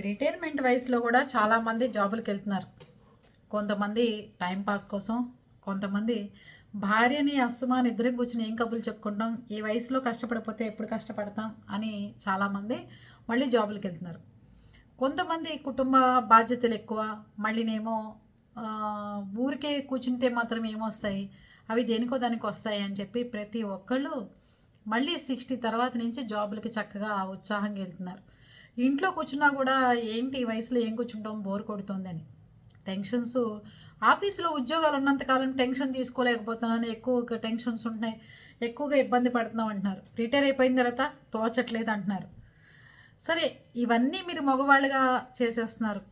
Retirement వయసులో కూడా చాలామంది జాబులకు వెళ్తున్నారు. కొంతమంది టైంపాస్ కోసం, కొంతమంది భార్యని అస్తమానం ఇద్దరం కూర్చుని ఏం కబుర్లు చెప్పుకుంటాం, ఈ వయసులో కష్టపడిపోతే ఎప్పుడు కష్టపడతాం అని చాలామంది మళ్ళీ జాబులకు వెళ్తున్నారు. కొంతమంది కుటుంబ బాధ్యతలు ఎక్కువ, మళ్ళీనేమో ఊరికే కూర్చుంటే మాత్రం ఏమొస్తాయి, అవి దేనికో దానికి వస్తాయి అని చెప్పి ప్రతి ఒక్కళ్ళు మళ్ళీ 60 తర్వాత నుంచి జాబులకి చక్కగా ఉత్సాహంగా వెళ్తున్నారు. ఇంట్లో కూర్చున్నా కూడా ఏంటి ఈ వయసులో ఏం కూర్చుంటాం, బోర్ కొడుతుందని. టెన్షన్స్, ఆఫీసులో ఉద్యోగాలు ఉన్నంతకాలం టెన్షన్ తీసుకోలేకపోతున్నాను, ఎక్కువ టెన్షన్స్ ఉంటున్నాయి, ఎక్కువగా ఇబ్బంది పడుతున్నాం అంటున్నారు. రిటైర్ అయిపోయిన తర్వాత తోచట్లేదు అంటున్నారు. సరే, ఇవన్నీ మీరు మగవాళ్ళుగా చేసేస్తున్నారు.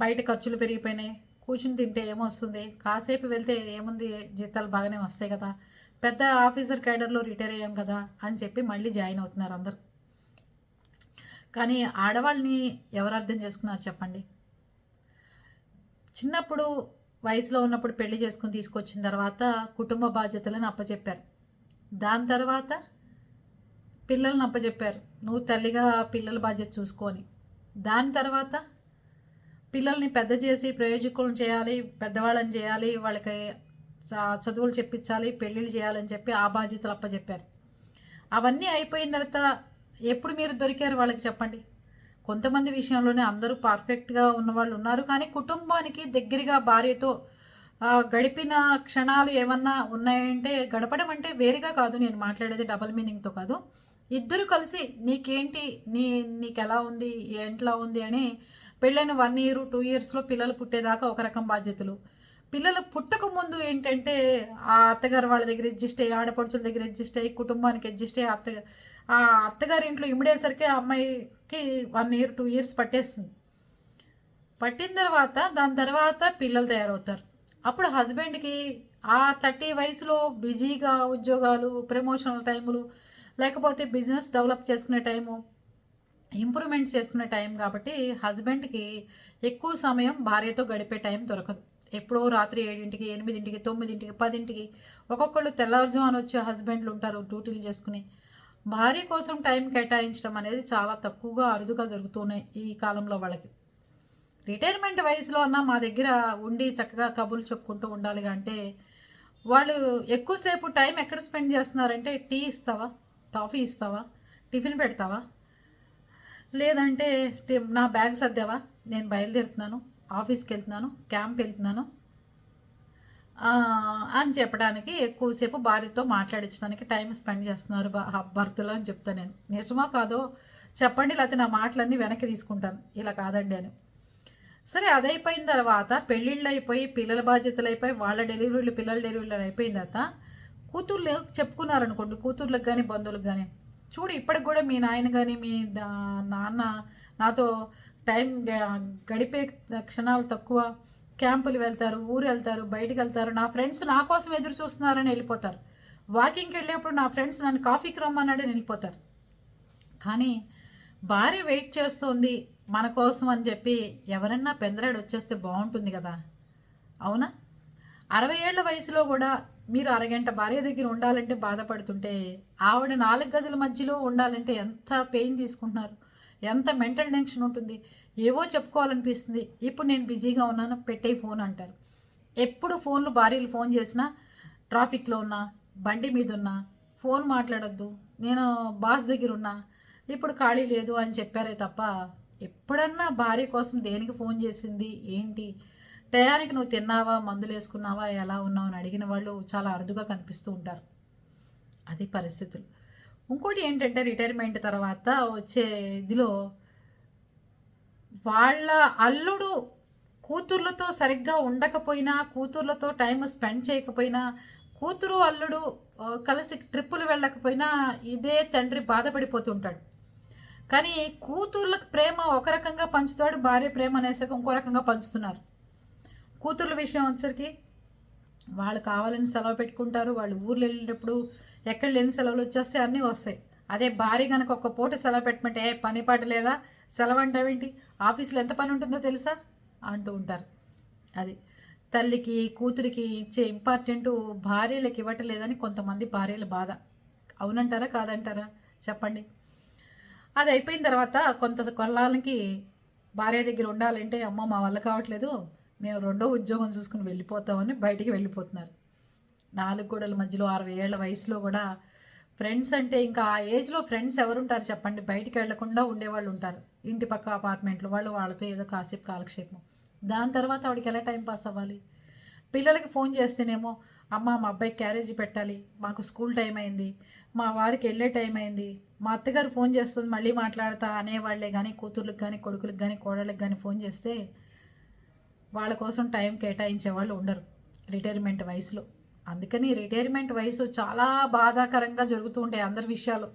బయట ఖర్చులు పెరిగిపోయినాయి, కూర్చుని తింటే ఏమొస్తుంది, కాసేపు వెళ్తే ఏముంది, జీతాలు బాగానే వస్తాయి కదా, పెద్ద ఆఫీసర్ క్యాడర్లో రిటైర్ అయ్యాం కదా అని చెప్పి మళ్ళీ జాయిన్ అవుతున్నారు అందరు. కానీ ఆడవాళ్ళని ఎవరు అర్థం చేసుకున్నారు చెప్పండి? చిన్నప్పుడు వయసులో ఉన్నప్పుడు పెళ్లి చేసుకుని తీసుకొచ్చిన తర్వాత కుటుంబ బాధ్యతలను అప్పచెప్పారు. దాని తర్వాత పిల్లల్ని అప్పచెప్పారు, నువ్వు తల్లిగా పిల్లల బాధ్యత చూసుకొని. దాని తర్వాత పిల్లల్ని పెద్ద చేసి ప్రయోజకులను చేయాలి, పెద్దవాళ్ళని చేయాలి, వాళ్ళకి చదువులు చెప్పించాలి, పెళ్ళిళ్ళు చేయాలని చెప్పి ఆ బాధ్యతలు అప్పచెప్పారు. అవన్నీ అయిపోయిన తర్వాత ఎప్పుడు మీరు దొరికారు వాళ్ళకి చెప్పండి? కొంతమంది విషయంలోనే అందరూ పర్ఫెక్ట్గా ఉన్నవాళ్ళు ఉన్నారు, కానీ కుటుంబానికి దగ్గరగా భార్యతో గడిపిన క్షణాలు ఏమన్నా ఉన్నాయంటే, గడపడం అంటే వేరుగా కాదు నేను మాట్లాడేది, డబల్ మీనింగ్తో కాదు. ఇద్దరు కలిసి నీకేంటి, నీకు ఎలా ఉంది, ఎంట్లా ఉంది అని పెళ్ళైన 1 year 2 yearsలో పిల్లలు పుట్టేదాకా ఒక రకం బాధ్యతలు. పిల్లలు పుట్టక ముందు ఏంటంటే ఆ అత్తగారు వాళ్ళ దగ్గర అడ్జస్ట్ అయ్యి, ఆడపడుచుల దగ్గర అడ్జస్ట్ అయ్యి, కుటుంబానికి అడ్జస్ట్ అయ్యి, ఆ అత్తగారి ఇంట్లో ఇమిడేసరికి ఆ అమ్మాయికి 1 year 2 years పట్టేస్తుంది. పట్టిన తర్వాత దాని తర్వాత పిల్లలు తయారవుతారు. అప్పుడు హస్బెండ్కి ఆ 30 వయసులో బిజీగా ఉద్యోగాలు, ప్రమోషనల్ టైములు, లేకపోతే బిజినెస్ డెవలప్ చేసుకునే టైము, ఇంప్రూవ్మెంట్ చేసుకునే టైం, కాబట్టి హస్బెండ్కి ఎక్కువ సమయం భార్యతో గడిపే టైం దొరకదు. ఎప్పుడో రాత్రి 7ంటికి, 8ంటికి, 9ంటికి, 10ంటికి, ఒక్కొక్కళ్ళు తెల్లవారుజామున వచ్చే హస్బెండ్లు ఉంటారు డ్యూటీలు చేసుకుని. భార్య కోసం టైం కేటాయించడం అనేది చాలా తక్కువగా, అరుదుగా జరుగుతున్నాయి ఈ కాలంలో వాళ్ళకి. రిటైర్మెంట్ వయసులో అన్న మా దగ్గర ఉండి చక్కగా కబుర్లు చెప్పుకుంటూ ఉండాలి అంటే, వాళ్ళు ఎక్కువసేపు టైం ఎక్కడ స్పెండ్ చేస్తున్నారంటే, టీ ఇస్తావా, కాఫీ ఇస్తావా, టిఫిన్ పెడతావా, లేదంటే నా బ్యాగ్ సర్దావా, నేను బయలుదేరుతున్నాను, ఆఫీస్కి వెళ్తున్నాను, క్యాంప్ వెళ్తున్నాను అని చెప్పడానికి, ఎక్కువసేపు భార్యతో మాట్లాడించడానికి టైం స్పెండ్ చేస్తున్నారు భర్తలు అని చెప్తాను నేను. నిజమా కాదో చెప్పండి, లేకపోతే నా మాటలన్నీ వెనక్కి తీసుకుంటాను, ఇలా కాదండి అని. సరే, అదైపోయిన తర్వాత పెళ్ళిళ్ళు అయిపోయి, పిల్లల బాధ్యతలు అయిపోయి, వాళ్ళ డెలివరీలు, పిల్లల డెలివరీలు అయిపోయిన తర్వాత కూతుర్లు చెప్పుకున్నారనుకోండి, కూతుర్లకు కానీ బంధువులకు కానీ, చూడు ఇప్పటికి కూడా మీ నాయన కానీ మీ నాన్న నాతో టైం గడిపే క్షణాలు తక్కువ, క్యాంపులు వెళ్తారు, ఊరు వెళ్తారు, బయటికి వెళ్తారు, నా ఫ్రెండ్స్ నా కోసం ఎదురు చూస్తున్నారని వెళ్ళిపోతారు, వాకింగ్కి వెళ్ళేప్పుడు నా ఫ్రెండ్స్ నన్ను కాఫీకి రమ్మన్నాడని వెళ్ళిపోతారు. కానీ భార్య వెయిట్ చేస్తుంది మన కోసం అని చెప్పి ఎవరన్నా పెందరాడు వచ్చేస్తే బాగుంటుంది కదా, అవునా? 60 ఏళ్ల వయసులో కూడా మీరు అరగంట భార్య దగ్గర ఉండాలంటే బాధపడుతుంటే, ఆవిడ 4 గదుల మధ్యలో ఉండాలంటే ఎంత పెయిన్ తీసుకుంటున్నారు, ఎంత మెంటల్ టెన్షన్ ఉంటుంది, ఏవో చెప్పుకోవాలనిపిస్తుంది. ఇప్పుడు నేను బిజీగా ఉన్నాను, పెట్టే ఫోన్ అంటారు. ఎప్పుడు ఫోన్లు, భార్యలు ఫోన్ చేసినా ట్రాఫిక్లో ఉన్నా, బండి మీద ఉన్నా, ఫోన్ మాట్లాడొద్దు, నేను బాస్ దగ్గర ఉన్నా, ఇప్పుడు ఖాళీ లేదు అని చెప్పారే తప్ప, ఎప్పుడన్నా భార్య కోసం దేనికి ఫోన్ చేసింది ఏంటి, టయానికి నువ్వు తిన్నావా, మందులు వేసుకున్నావా, ఎలా ఉన్నావు అని అడిగిన వాళ్ళు చాలా అరుదుగా కనిపిస్తూ ఉంటారు. అది పరిస్థితులు. ఇంకోటి ఏంటంటే, రిటైర్మెంట్ తర్వాత వచ్చే ఇదిలో వాళ్ళ అల్లుడు కూతుర్లతో సరిగ్గా ఉండకపోయినా, కూతుర్లతో టైం స్పెండ్ చేయకపోయినా, కూతురు అల్లుడు కలిసి ట్రిప్పులు వెళ్ళకపోయినా ఇదే తండ్రి బాధపడిపోతుంటాడు. కానీ కూతుర్లకు ప్రేమ ఒక రకంగా పంచుతాడు, భార్య ప్రేమ అనేసరికి ఇంకో రకంగా పంచుతున్నారు. కూతుర్ల విషయం వచ్చరికి వాళ్ళు కావాలని సెలవు పెట్టుకుంటారు, వాళ్ళు ఊర్లు వెళ్ళినప్పుడు ఎక్కడ లేని సెలవులు వచ్చేస్తే అన్నీ వస్తాయి. అదే భార్య కనుక ఒక్క పూట సెలవు పెట్టమంటే, పని పాట లేదా, సెలవు అంటావేంటి, ఆఫీస్లో ఎంత పని ఉంటుందో తెలుసా అంటూ ఉంటారు. అది తల్లికి కూతురికి ఇచ్చే ఇంపార్టెంటు భార్యలకు ఇవ్వటలేదని కొంతమంది భార్యల బాధ. అవునంటారా కాదంటారా చెప్పండి? అది అయిపోయిన తర్వాత కొంత కొన్నాళ్ళకి భార్య దగ్గర ఉండాలంటే అమ్మ మా వల్ల కావట్లేదు, మేము రెండో ఉద్యోగం చూసుకుని వెళ్ళిపోతామని బయటికి వెళ్ళిపోతున్నారు. 4 గోడల మధ్యలో 60 ఏళ్ల వయసులో కూడా ఫ్రెండ్స్ అంటే ఇంకా ఆ ఏజ్లో ఫ్రెండ్స్ ఎవరుంటారు చెప్పండి? బయటికి వెళ్లకుండా ఉండేవాళ్ళు ఉంటారు. ఇంటి పక్క అపార్ట్మెంట్లో వాళ్ళు, వాళ్ళతో ఏదో కాసేపు కాలక్షేపం. దాని తర్వాత ఆవిడకి ఎలా టైం పాస్ అవ్వాలి? పిల్లలకి ఫోన్ చేస్తేనేమో అమ్మ మా అబ్బాయికి క్యారేజీ పెట్టాలి, మాకు స్కూల్ టైం అయింది, మా వారికి వెళ్ళే టైం అయింది, మా అత్తగారు ఫోన్ చేస్తుంది మళ్ళీ మాట్లాడతా అనేవాళ్లే కానీ కూతుర్లకు కానీ కొడుకులకు కానీ కోడళ్ళకి కానీ ఫోన్ చేస్తే వాళ్ళ కోసం టైం కేటాయించే వాళ్ళు ఉండరు రిటైర్మెంట్ వయసులో. అందుకని రిటైర్మెంట్ వయసు చాలా బాధాకరంగా జరుగుతూ ఉంటాయి అందరి విషయాలు.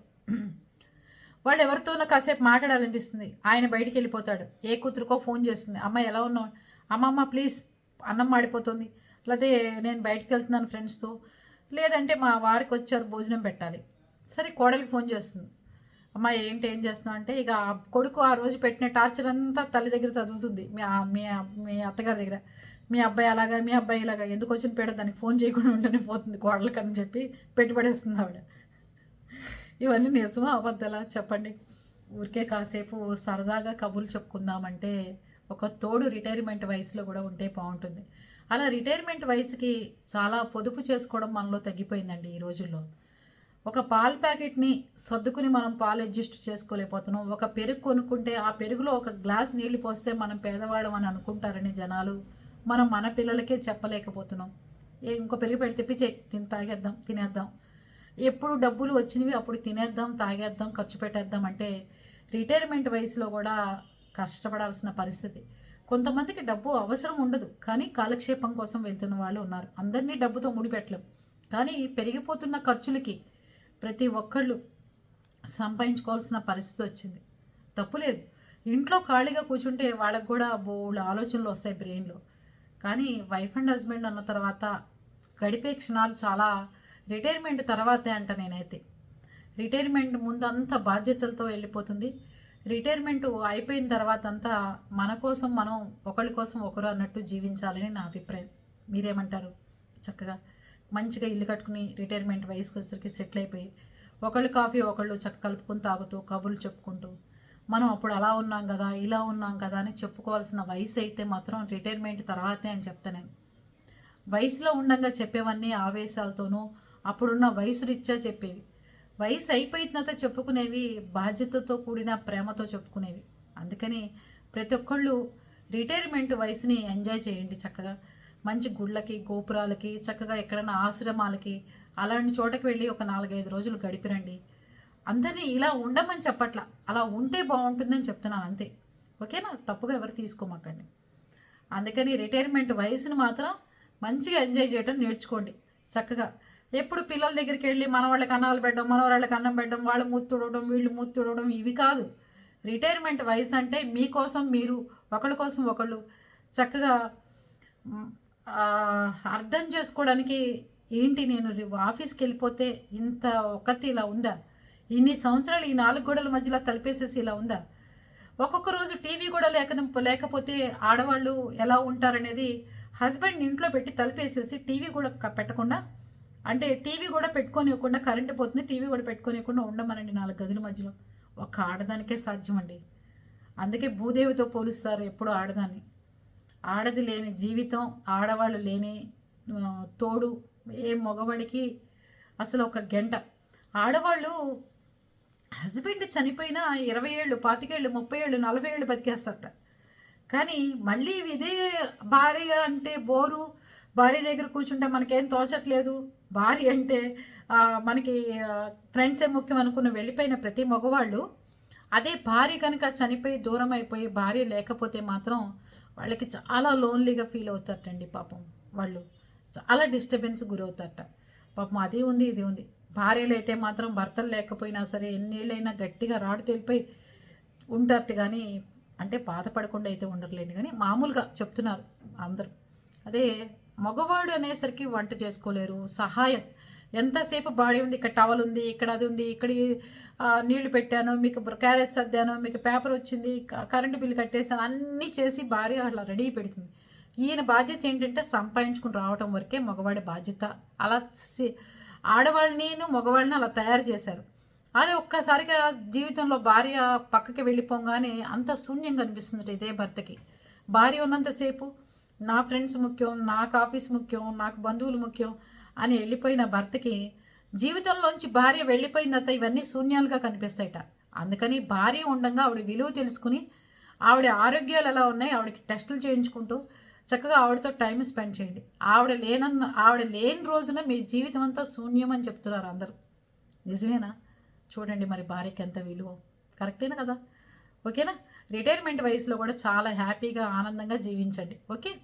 వాళ్ళు ఎవరితోనో కాసేపు మాట్లాడాలనిపిస్తుంది, ఆయన బయటికి వెళ్ళిపోతాడు, ఏ కూతురుకో ఫోన్ చేస్తుంది, అమ్మ ఎలా ఉన్నావు, అమ్మమ్మ ప్లీజ్ అన్నం మాడిపోతుంది, లేకపోతే నేను బయటికి వెళ్తున్నాను ఫ్రెండ్స్తో, లేదంటే మా వారికి వచ్చారు భోజనం పెట్టాలి. సరే కోడలికి ఫోన్ చేస్తుంది, అమ్మ ఏంటి ఏం చేస్తున్నావు అంటే ఇక కొడుకు ఆ రోజు పెట్టిన టార్చర్ అంతా తల్లి దగ్గర చదువుతుంది, మీ మీ అత్తగారి దగ్గర. మీ అబ్బాయి అలాగా, మీ అబ్బాయి ఇలాగా, ఎందుకు వచ్చిన పేడ దానికి ఫోన్ చేయకుండా ఉంటేనే పోతుంది కోడలకి అని చెప్పి పెట్టుబడేస్తుంది ఆవిడ. ఇవన్నీ నిజమా అబద్ధాలా చెప్పండి? ఊరికే కాసేపు సరదాగా కబుర్లు చెప్పుకుందామంటే ఒక తోడు రిటైర్మెంట్ వయసులో కూడా ఉంటే బాగుంటుంది. అలా రిటైర్మెంట్ వయసుకి చాలా పొదుపు చేసుకోవడం మనలో తగ్గిపోయిందండి ఈ రోజుల్లో. ఒక పాల ప్యాకెట్ని సర్దుకుని మనం పాలు అడ్జస్ట్ చేసుకోలేకపోతున్నాం. ఒక పెరుగు కొనుక్కుంటే ఆ పెరుగులో ఒక గ్లాస్ నీళ్లు పోస్తే మనం పేదవాళ్ళం అని అనుకుంటారని జనాలు మనం మన పిల్లలకే చెప్పలేకపోతున్నాం. ఇంకో పెరుగు పెట్టి తెప్పించే తాగేద్దాం తినేద్దాం, ఎప్పుడు డబ్బులు వచ్చినవి అప్పుడు తినేద్దాం తాగేద్దాం ఖర్చు పెట్టేద్దాం అంటే రిటైర్మెంట్ వయసులో కూడా కష్టపడాల్సిన పరిస్థితి. కొంతమందికి డబ్బు అవసరం ఉండదు కానీ కాలక్షేపం కోసం వెళ్తున్న వాళ్ళు ఉన్నారు. అందరినీ డబ్బుతో ముడిపెట్టలేం కానీ పెరిగిపోతున్న ఖర్చులకి ప్రతి ఒక్కళ్ళు సంపాదించుకోవాల్సిన పరిస్థితి వచ్చింది. తప్పులేదు, ఇంట్లో ఖాళీగా కూర్చుంటే వాళ్ళకు కూడా బోల్డ్ ఆలోచనలు వస్తాయి బ్రెయిన్లో. కానీ వైఫ్ అండ్ హస్బెండ్ అన్న తర్వాత గడిపే క్షణాలు చాలా రిటైర్మెంట్ తర్వాతే అంట నేనైతే. రిటైర్మెంట్ ముందంతా బాధ్యతలతో వెళ్ళిపోతుంది, రిటైర్మెంట్ అయిపోయిన తర్వాత అంతా మన కోసం మనం ఒకరి కోసం ఒకరు అన్నట్టు జీవించాలని నా అభిప్రాయం. మీరేమంటారు? చక్కగా మంచిగా ఇల్లు కట్టుకుని రిటైర్మెంట్ వయసుకి వచ్చరికి సెటిల్ అయిపోయి ఒకళ్ళు కాఫీ ఒకళ్ళు చక్క కలుపుకొని తాగుతూ కబుర్లు చెప్పుకుంటూ మనం అప్పుడు అలా ఉన్నాం కదా ఇలా ఉన్నాం కదా అని చెప్పుకోవాల్సిన వయసు అయితే మాత్రం రిటైర్మెంట్ తర్వాతే అని చెప్తాను నేను. వయసులో ఉండగా చెప్పేవన్నీ ఆవేశాలతోనూ అప్పుడున్న వయసు రీత్యా చెప్పేవి, వయసు అయిపోయిన తర్వాత చెప్పుకునేవి బాధ్యతతో కూడిన ప్రేమతో చెప్పుకునేవి. అందుకని ప్రతి ఒక్కళ్ళు రిటైర్మెంట్ వయసుని ఎంజాయ్ చేయండి. చక్కగా మంచి గుళ్ళకి గోపురాలకి చక్కగా ఎక్కడైనా ఆశ్రమాలకి అలాంటి చోటకి వెళ్ళి ఒక 4-5 రోజులు గడిపిరండి. అందరినీ ఇలా ఉండమని చెప్పట్లా, అలా ఉంటే బాగుంటుందని చెప్తున్నాను అంతే. ఓకేనా? తప్పుగా ఎవరు తీసుకోమాకండి. అందుకని రిటైర్మెంట్ వయసుని మాత్రం మంచిగా ఎంజాయ్ చేయడం నేర్చుకోండి. చక్కగా ఎప్పుడు పిల్లల దగ్గరికి వెళ్ళి మన వాళ్ళకి అన్నాలు పెట్టడం, మనవరాళ్ళకి అన్నం పెట్టడం, వాళ్ళు మూతి తుడవడం వీళ్ళు మూతి తుడవడం ఇవి కాదు. రిటైర్మెంట్ వయసు అంటే మీకోసం మీరు ఒకళ్ళ కోసం ఒకళ్ళు చక్కగా అర్థం చేసుకోవడానికి. ఏంటి నేను ఆఫీస్కి వెళ్ళిపోతే ఇంత ఒక్కతి ఇలా ఉందా, ఇన్ని సంవత్సరాలు ఈ 4 గోడల మధ్యలో తలిపేసేసి ఇలా ఉందా, ఒక్కొక్క రోజు టీవీ కూడా లేకపోతే ఆడవాళ్ళు ఎలా ఉంటారనేది హస్బెండ్ ఇంట్లో పెట్టి తలిపేసేసి టీవీ కూడా పెట్టకుండా, అంటే టీవీ కూడా పెట్టుకోనివ్వకుండా, కరెంటు పోతుంది టీవీ కూడా పెట్టుకోనివ్వకుండా ఉండమనండి 4 గదుల మధ్యలో. ఒక ఆడదానికే సాధ్యం అండి. అందుకే భూదేవితో పోలుస్తారు ఎప్పుడు ఆడదాన్ని. ఆడది లేని జీవితం, ఆడవాళ్ళు లేని తోడు ఏ మగవాడికి అసలు ఒక గంట. ఆడవాళ్ళు హస్బెండ్ చనిపోయినా 20 ఏళ్ళు 25 ఏళ్ళు 30 ఏళ్ళు 40 ఏళ్ళు బతికేస్తారట. కానీ మళ్ళీ ఇదే భార్య అంటే బోరు, భార్య దగ్గర కూర్చుంటే మనకేం తోచట్లేదు, భార్య అంటే మనకి ఫ్రెండ్సే ముఖ్యం అనుకున్న వెళ్ళిపోయిన ప్రతి మగవాళ్ళు అదే భార్య కనుక చనిపోయి దూరం అయిపోయి భార్య లేకపోతే మాత్రం వాళ్ళకి చాలా లోన్లీగా ఫీల్ అవుతారటండి. పాపం వాళ్ళు చాలా డిస్టర్బెన్స్ గురవుతారట. పాపం అది ఉంది ఇది ఉంది. భార్యలు అయితే మాత్రం భర్తలు లేకపోయినా సరే ఎన్నేళ్ళైనా గట్టిగా రాడు తెలిపోయి ఉంటారట. కానీ అంటే బాధపడకుండా అయితే ఉండర్లేండి, కానీ మామూలుగా చెప్తున్నారు అందరూ. అదే మగవాడు అనేసరికి వంట చేసుకోలేరు, సహాయం ఎంతసేపు బాడీ ఉంది, ఇక్కడ టవల్ ఉంది, ఇక్కడ అది ఉంది, ఇక్కడ నీళ్లు పెట్టాను, మీకు క్యారేజ్ సర్దాను, మీకు పేపర్ వచ్చింది, కరెంటు బిల్లు కట్టేసాను, అన్నీ చేసి భార్య అట్లా రెడీ పెడుతుంది. ఈయన బాధ్యత ఏంటంటే సంపాదించుకుని రావటం వరకే మగవాడి బాధ్యత. అలా ఆడవాళ్ళని మగవాళ్ళని అలా తయారు చేశారు. అదే ఒక్కసారిగా జీవితంలో భార్య పక్కకి వెళ్ళిపోగానే అంత శూన్యంగా అనిపిస్తుంది ఇదే భర్తకి. భార్య ఉన్నంతసేపు నా ఫ్రెండ్స్ ముఖ్యం, నాకు ఆఫీస్ ముఖ్యం, నాకు బంధువులు ముఖ్యం అని వెళ్ళిపోయిన భర్తకి జీవితంలోంచి భార్య వెళ్ళిపోయిన తర్వాత ఇవన్నీ శూన్యాలుగా కనిపిస్తాయట. అందుకని భార్య ఉండగా ఆవిడ విలువ తెలుసుకుని ఆవిడ ఆరోగ్యాలు ఎలా ఉన్నాయి ఆవిడకి టెస్టులు చేయించుకుంటూ చక్కగా ఆవిడతో టైం స్పెండ్ చేయండి. ఆవిడ లేని రోజున మీ జీవితం అంతా శూన్యం అని చెప్తున్నారు అందరూ. నిజమేనా? చూడండి మరి భార్యకి ఎంత విలువ. కరెక్టేనా కదా? ఓకేనా? రిటైర్మెంట్ వయసులో కూడా చాలా హ్యాపీగా ఆనందంగా జీవించండి. ఓకే.